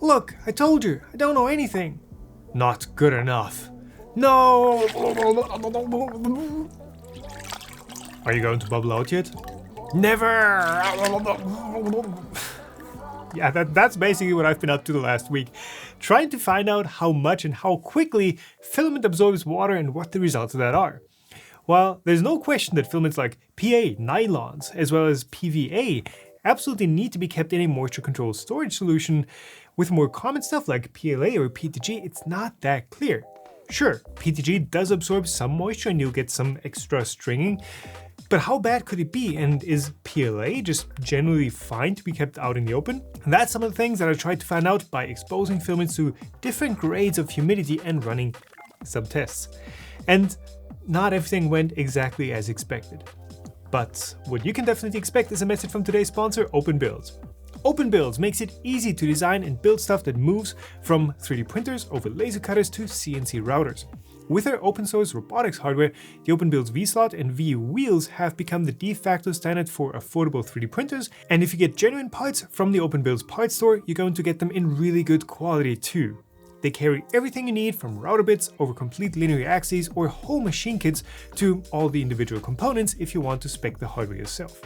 Look, I told you, I don't know anything. Not good enough. No! Are you going to bubble out yet? Never! Yeah, that's basically what I've been up to the last week, trying to find out how much and how quickly filament absorbs water and what the results of that are. Well, there's no question that filaments like PA, nylons, as well as PVA absolutely need to be kept in a moisture-controlled storage solution. With more common stuff like PLA or PETG, it's not that clear. Sure, PETG does absorb some moisture and you'll get some extra stringing, but how bad could it be, and is PLA just generally fine to be kept out in the open? And that's some of the things that I tried to find out by exposing filaments to different grades of humidity and running some tests. And not everything went exactly as expected. But what you can definitely expect is a message from today's sponsor, OpenBuilds. OpenBuilds makes it easy to design and build stuff that moves from 3D printers over laser cutters to CNC routers. With their open source robotics hardware, the OpenBuilds V-Slot and V-Wheels have become the de facto standard for affordable 3D printers, and if you get genuine parts from the OpenBuilds parts store, you're going to get them in really good quality too. They carry everything you need from router bits over complete linear axes or whole machine kits to all the individual components if you want to spec the hardware yourself.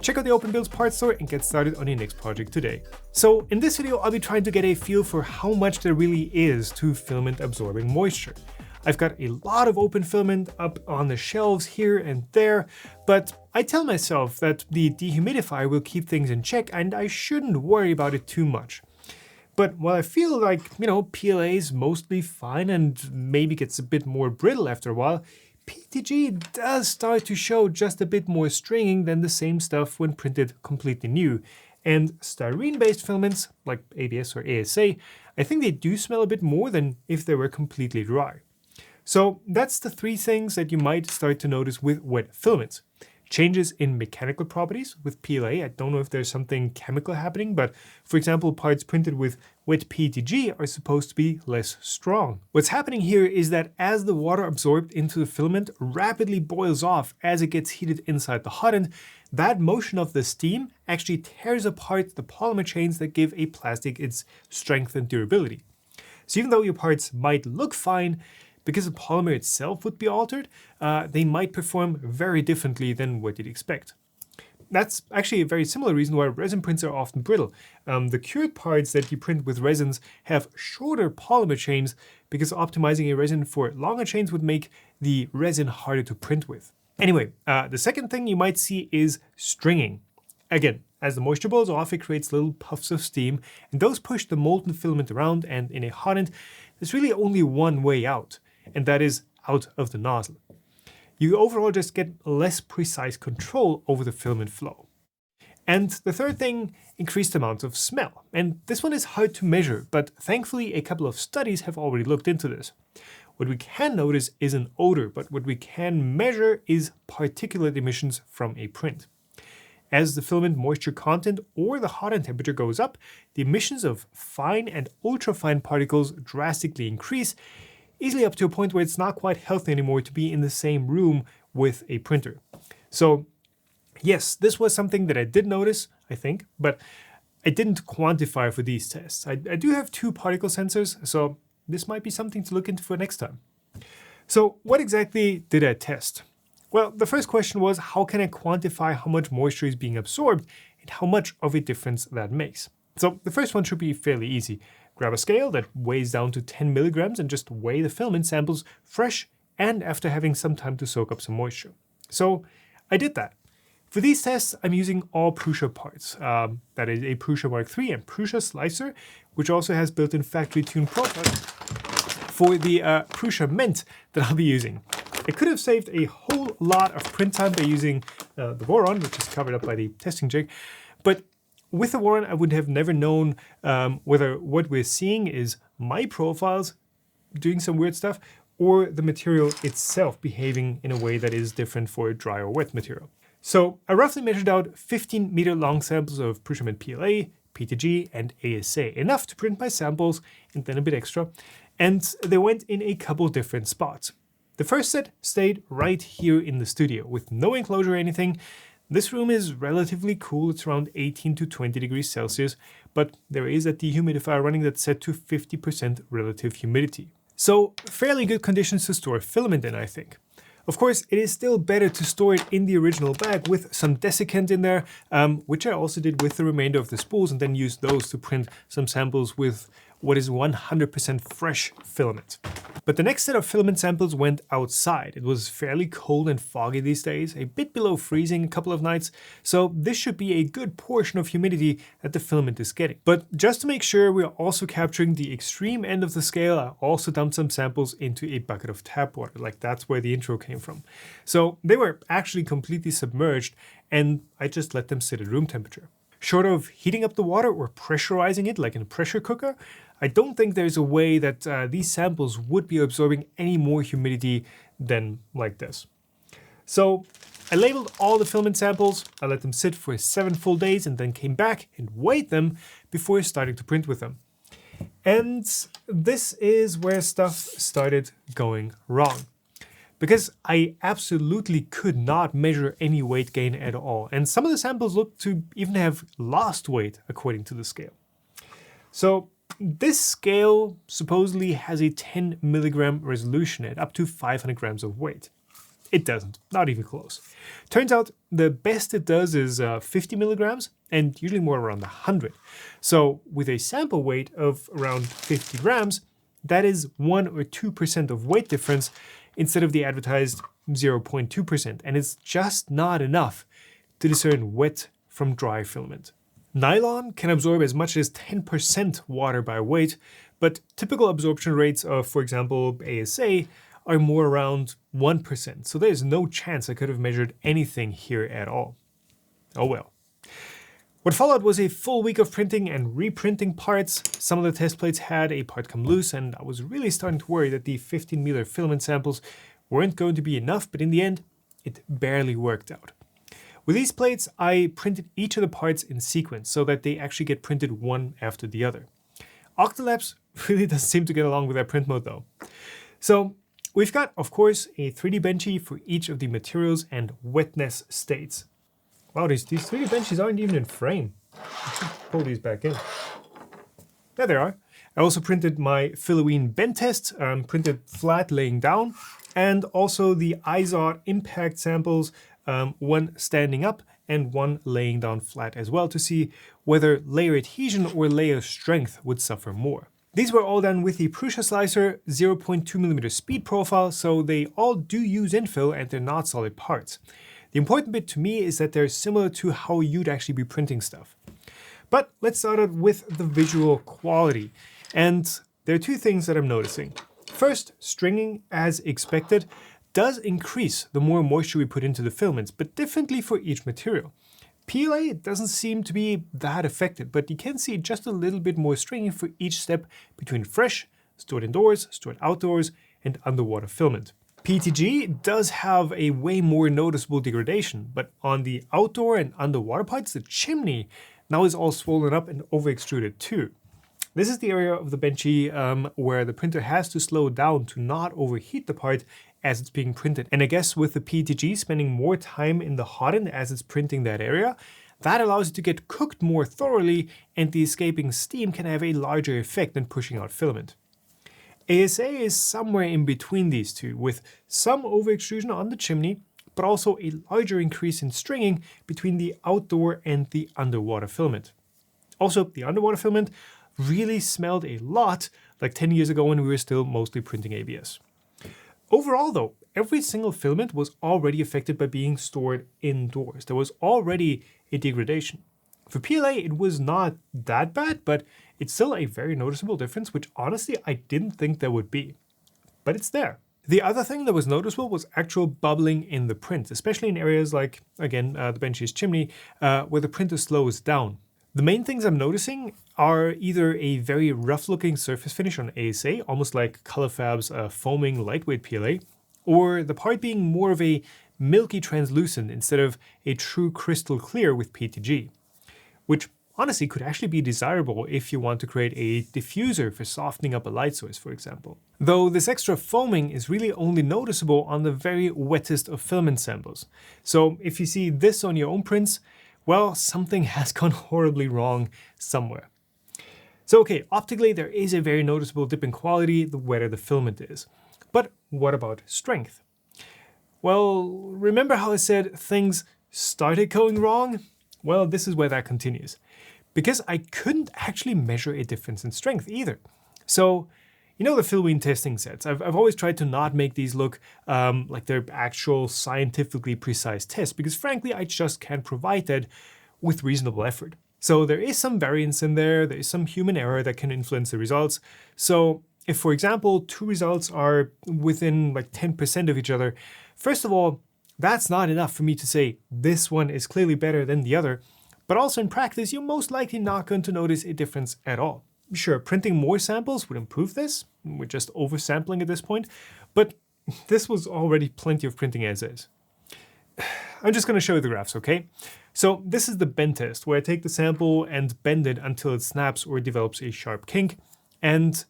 Check out the OpenBuilds parts store and get started on your next project today. So in this video, I'll be trying to get a feel for how much there really is to filament absorbing moisture. I've got a lot of open filament up on the shelves here and there, but I tell myself that the dehumidifier will keep things in check and I shouldn't worry about it too much. But while I feel like, PLA is mostly fine and maybe gets a bit more brittle after a while, PETG does start to show just a bit more stringing than the same stuff when printed completely new. And styrene-based filaments, like ABS or ASA, I think they do smell a bit more than if they were completely dry. So that's the three things that you might start to notice with wet filaments. Changes in mechanical properties with PLA. I don't know if there's something chemical happening, but for example, parts printed with wet PETG are supposed to be less strong. What's happening here is that as the water absorbed into the filament rapidly boils off as it gets heated inside the hot end, that motion of the steam actually tears apart the polymer chains that give a plastic its strength and durability. So even though your parts might look fine, because the polymer itself would be altered, they might perform very differently than what you'd expect. That's actually a very similar reason why resin prints are often brittle. The cured parts that you print with resins have shorter polymer chains because optimizing a resin for longer chains would make the resin harder to print with. Anyway, the second thing you might see is stringing. Again, as the moisture boils off, it creates little puffs of steam, and those push the molten filament around, and in a hot end, there's really only one way out, and that is out of the nozzle. You overall just get less precise control over the filament flow. And the third thing, increased amounts of smell. And this one is hard to measure, but thankfully a couple of studies have already looked into this. What we can notice is an odor, but what we can measure is particulate emissions from a print. As the filament moisture content or the hot end temperature goes up, the emissions of fine and ultrafine particles drastically increase, easily up to a point where it's not quite healthy anymore to be in the same room with a printer. So yes, this was something that I did notice, I think, but I didn't quantify for these tests. I do have 2 particle sensors, so this might be something to look into for next time. So what exactly did I test? Well, the first question was, how can I quantify how much moisture is being absorbed and how much of a difference that makes? So the first one should be fairly easy. Grab a scale that weighs down to 10 milligrams and just weigh the filament samples fresh and after having some time to soak up some moisture. So I did that. For these tests, I'm using all Prusa parts. That is a Prusa Mark III and Prusa Slicer, which also has built-in factory-tuned profiles for the Prusa Mint that I'll be using. I could have saved a whole lot of print time by using the Voron, which is covered up by the testing jig, but with the Voron, I would have never known whether what we're seeing is my profiles doing some weird stuff or the material itself behaving in a way that is different for a dry or wet material. So I roughly measured out 15-meter long samples of Prusa Mint PLA, PETG, and ASA, enough to print my samples and then a bit extra, and they went in a couple different spots. The first set stayed right here in the studio with no enclosure or anything. This room is relatively cool, it's around 18 to 20 degrees Celsius, but there is a dehumidifier running that's set to 50% relative humidity. So fairly good conditions to store filament in, I think. Of course, it is still better to store it in the original bag with some desiccant in there, which I also did with the remainder of the spools, and then used those to print some samples with what is 100% fresh filament. But the next set of filament samples went outside. It was fairly cold and foggy these days, a bit below freezing a couple of nights, so this should be a good portion of humidity that the filament is getting. But just to make sure we're also capturing the extreme end of the scale, I also dumped some samples into a bucket of tap water, like that's where the intro came from. So they were actually completely submerged, and I just let them sit at room temperature. Short of heating up the water or pressurizing it like in a pressure cooker, I don't think there's a way that these samples would be absorbing any more humidity than like this. So I labeled all the filament samples, I let them sit for 7 full days and then came back and weighed them before starting to print with them. And this is where stuff started going wrong. Because I absolutely could not measure any weight gain at all, and some of the samples looked to even have lost weight according to the scale. So this scale supposedly has a 10 milligram resolution at up to 500 grams of weight. It doesn't, not even close. Turns out the best it does is 50 milligrams, and usually more around 100. So with a sample weight of around 50 grams, that is 1 or 2% of weight difference instead of the advertised 0.2%, and it's just not enough to discern wet from dry filament. Nylon can absorb as much as 10% water by weight, but typical absorption rates of, for example, ASA are more around 1%, so there's no chance I could have measured anything here at all. Oh well. What followed was a full week of printing and reprinting parts. Some of the test plates had a part come loose, and I was really starting to worry that the 15 meter filament samples weren't going to be enough, but in the end, it barely worked out. With these plates, I printed each of the parts in sequence so that they actually get printed one after the other. Octolapse really doesn't seem to get along with that print mode though. So we've got, of course, a 3D benchy for each of the materials and wetness states. Wow, these 3D benches aren't even in frame. Let's pull these back in. There they are. I also printed my Filament bend test, printed flat laying down, and also the IZOD impact samples, one standing up and one laying down flat as well, to see whether layer adhesion or layer strength would suffer more. These were all done with the Prusa Slicer 0.2mm speed profile, so they all do use infill and they're not solid parts. The important bit to me is that they're similar to how you'd actually be printing stuff. But let's start out with the visual quality. And there are two things that I'm noticing. First, stringing, as expected, does increase the more moisture we put into the filaments, but differently for each material. PLA doesn't seem to be that affected, but you can see just a little bit more stringing for each step between fresh, stored indoors, stored outdoors, and underwater filament. PETG does have a way more noticeable degradation, but on the outdoor and underwater parts, the chimney now is all swollen up and over-extruded too. This is the area of the benchy where the printer has to slow down to not overheat the part as it's being printed. And I guess with the PETG spending more time in the hot end as it's printing that area, that allows it to get cooked more thoroughly, and the escaping steam can have a larger effect than pushing out filament. ASA is somewhere in between these two, with some over-extrusion on the chimney, but also a larger increase in stringing between the outdoor and the underwater filament. Also, the underwater filament really smelled a lot like 10 years ago when we were still mostly printing ABS. Overall though, every single filament was already affected by being stored indoors. There was already a degradation. For PLA, it was not that bad, but it's still a very noticeable difference, which honestly I didn't think there would be. But it's there. The other thing that was noticeable was actual bubbling in the print, especially in areas like, again, the benchy's chimney, where the printer slows down. The main things I'm noticing are either a very rough-looking surface finish on ASA, almost like Colorfab's foaming lightweight PLA, or the part being more of a milky translucent instead of a true crystal clear with PETG, which honestly could actually be desirable if you want to create a diffuser for softening up a light source, for example. Though this extra foaming is really only noticeable on the very wettest of filament samples. So if you see this on your own prints, well, something has gone horribly wrong somewhere. So okay, optically there is a very noticeable dip in quality the wetter the filament is. But what about strength? Well, remember how I said things started going wrong? Well, this is where that continues. Because I couldn't actually measure a difference in strength either. So, you know the Filween testing sets. I've always tried to not make these look like they're actual scientifically precise tests, because frankly, I just can't provide that with reasonable effort. So there is some variance in there is some human error that can influence the results. So if, for example, two results are within like 10% of each other, first of all, that's not enough for me to say this one is clearly better than the other, but also in practice, you're most likely not going to notice a difference at all. Sure, printing more samples would improve this. We're just oversampling at this point, but this was already plenty of printing as is. I'm just going to show you the graphs, okay? So this is the bend test, where I take the sample and bend it until it snaps or develops a sharp kink, and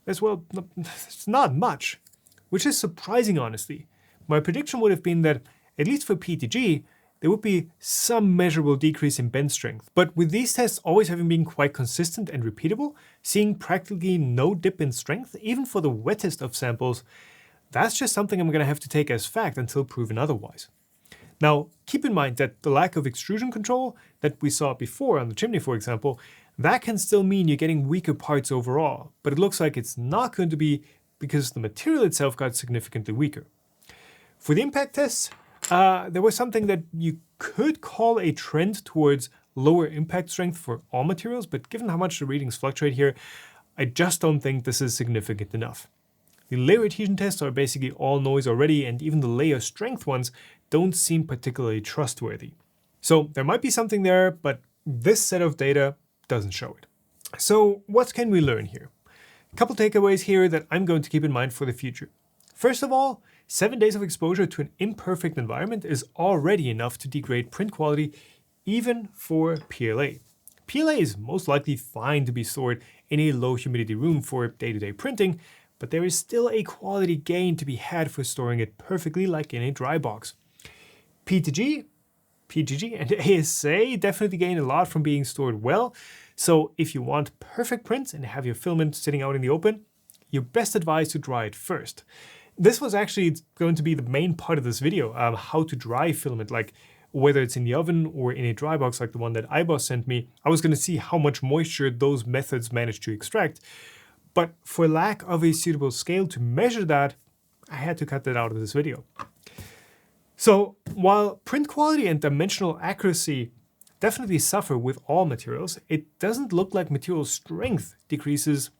as well, it's not much, which is surprising, honestly. My prediction would have been that, at least for PETG, there would be some measurable decrease in bend strength. But with these tests always having been quite consistent and repeatable, seeing practically no dip in strength, even for the wettest of samples, that's just something I'm going to have to take as fact until proven otherwise. Now, keep in mind that the lack of extrusion control that we saw before on the chimney, for example, that can still mean you're getting weaker parts overall, but it looks like it's not going to be because the material itself got significantly weaker. For the impact tests, there was something that you could call a trend towards lower impact strength for all materials, but given how much the readings fluctuate here, I just don't think this is significant enough. The layer adhesion tests are basically all noise already, and even the layer strength ones don't seem particularly trustworthy. So there might be something there, but this set of data doesn't show it. So what can we learn here? A couple takeaways here that I'm going to keep in mind for the future. First of all, 7 days of exposure to an imperfect environment is already enough to degrade print quality, even for PLA. PLA is most likely fine to be stored in a low humidity room for day-to-day printing, but there is still a quality gain to be had for storing it perfectly like in a dry box. PETG, and ASA definitely gain a lot from being stored well, so if you want perfect prints and have your filament sitting out in the open, you're best advised to dry it first. This was actually going to be the main part of this video, how to dry filament, like whether it's in the oven or in a dry box like the one that Eibos sent me. I was going to see how much moisture those methods managed to extract. But for lack of a suitable scale to measure that, I had to cut that out of this video. So while print quality and dimensional accuracy definitely suffer with all materials, it doesn't look like material strength decreases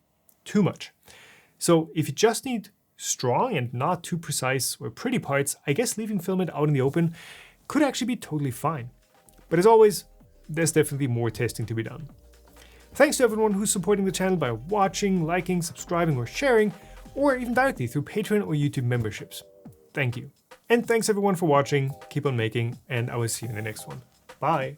too much. So if you just need strong and not too precise or pretty parts, I guess leaving filament out in the open could actually be totally fine. But as always, there's definitely more testing to be done. Thanks to everyone who's supporting the channel by watching, liking, subscribing, or sharing, or even directly through Patreon or YouTube memberships. Thank you. And thanks everyone for watching, keep on making, and I will see you in the next one. Bye!